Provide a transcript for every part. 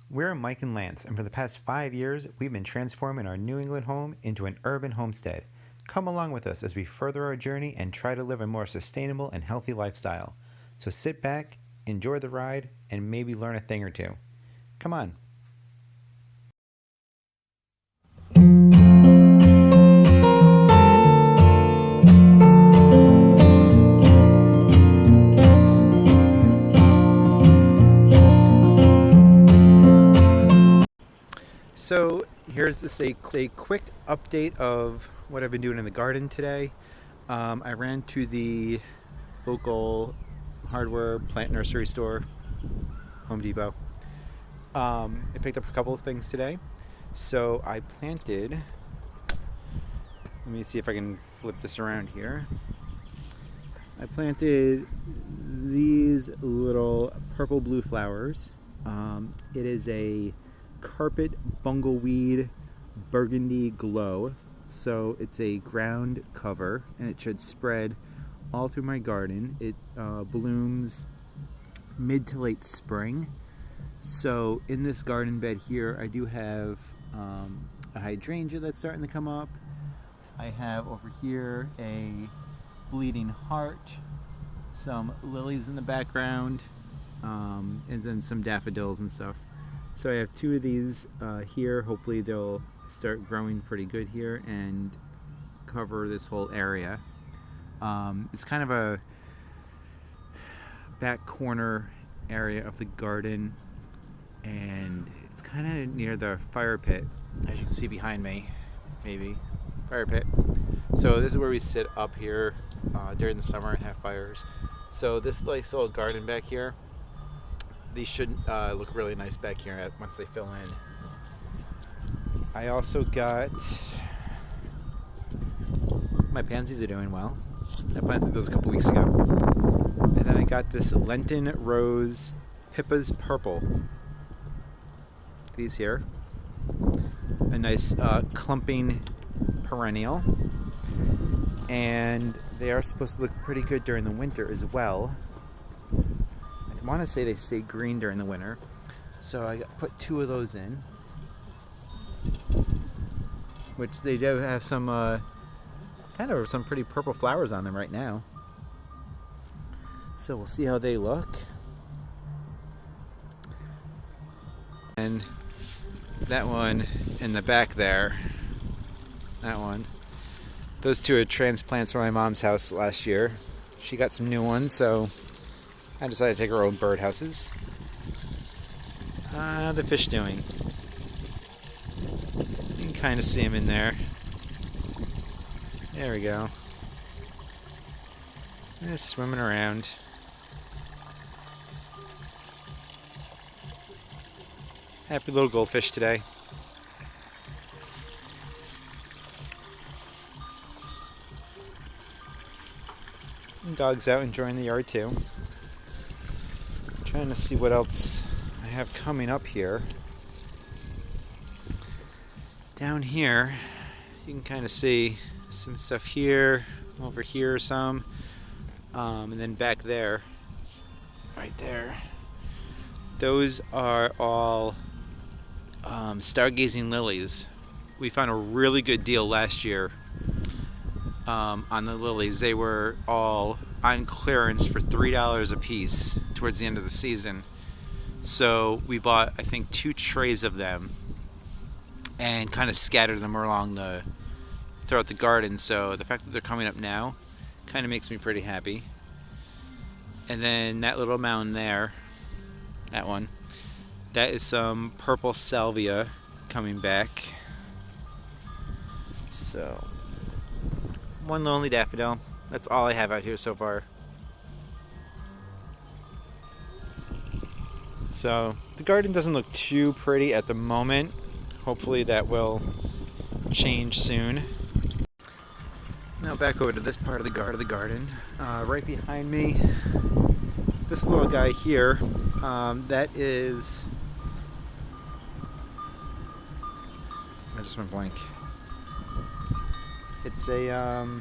We're Mike and Lance, and for the past 5 years, we've been transforming our New England home into an urban homestead. Come along with us as we further our journey and try to live a more sustainable and healthy lifestyle. So sit back, enjoy the ride, and maybe learn a thing or two. Come on. So here's just a quick update of what I've been doing in the garden today. I ran to the local hardware plant nursery store, Home Depot. I picked up a couple of things today. So I planted, let me see if I can flip this around here. I planted these little purple blue flowers. It is a carpet bungleweed burgundy glow. So it's a ground cover and it should spread all through my garden. It blooms mid to late spring. So in this garden bed here, I do have a hydrangea that's starting to come up. I have over here a bleeding heart, some lilies in the background, and then some daffodils and stuff. So I have two of these here. Hopefully they'll start growing pretty good here and cover this whole area. It's kind of a back corner area of the garden, and it's kind of near the fire pit, as you can see behind me, maybe. Fire pit. So this is where we sit up here during the summer and have fires. So this nice little garden back here, these should look really nice back here once they fill in. I also got, my pansies are doing well. I planted those a couple weeks ago. And then I got this Lenten Rose Pippa's Purple. These here. A nice clumping perennial. And they are supposed to look pretty good during the winter as well. I want to say they stay green during the winter. So I put two of those in. Which they do have some kind of some pretty purple flowers on them right now. So we'll see how they look. And that one in the back there, that one, those two are transplants from my mom's house last year. She got some new ones, so I decided to take her own birdhouses. The fish doing? You can kind of see them in there. There we go. Just swimming around. Happy little goldfish today. And dog's out enjoying the yard too. Trying to see what else I have coming up here. Down here, you can kind of see some stuff here, over here some, and then back there, right there. Those are all stargazing lilies. We found a really good deal last year on the lilies. They were all on clearance for $3 a piece towards the end of the season. So we bought, I think, 2 trays of them and kind of scattered them along throughout the garden. So the fact that they're coming up now kind of makes me pretty happy. And then that little mound there, that one, that is some purple salvia coming back. So one lonely daffodil. That's all I have out here so far. So the garden doesn't look too pretty at the moment. Hopefully that will change soon. Now back over to this part of the garden. Right behind me, this little guy here, that is, I just went blank. It's a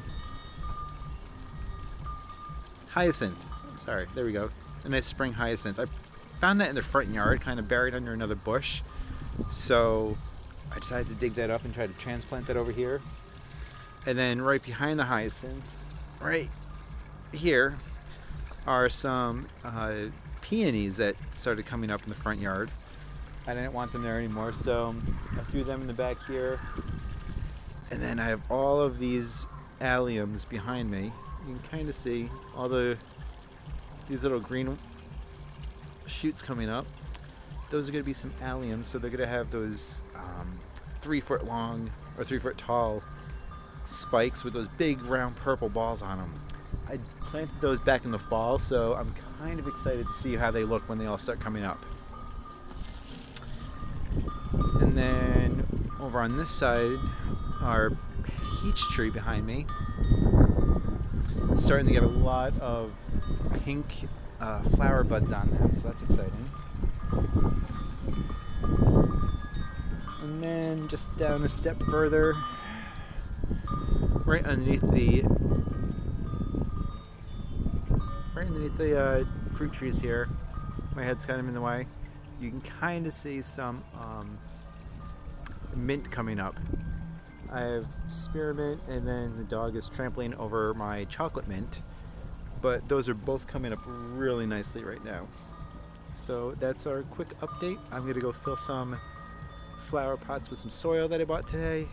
hyacinth. Sorry, there we go. A nice spring hyacinth. I found that in the front yard, kind of buried under another bush. So I decided to dig that up and try to transplant that over here. And then right behind the hyacinth, right here, are some peonies that started coming up in the front yard. I didn't want them there anymore, so I threw them in the back here. And then I have all of these alliums behind me. You can kind of see all these little green shoots coming up. Those are going to be some alliums, so they're going to have those 3 foot long or 3 foot tall spikes with those big round purple balls on them. I planted those back in the fall, so I'm kind of excited to see how they look when they all start coming up. And then over on this side, our peach tree behind me is starting to get a lot of pink flower buds on them, so that's exciting. And then just down a step further, right underneath the fruit trees here, my head's kind of in the way, you can kind of see some mint coming up. I have spearmint, and then the dog is trampling over my chocolate mint, but those are both coming up really nicely right now. So that's our quick update. I'm going to go fill some flower pots with some soil that I bought today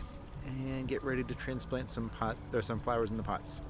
and get ready to transplant some flowers in the pots.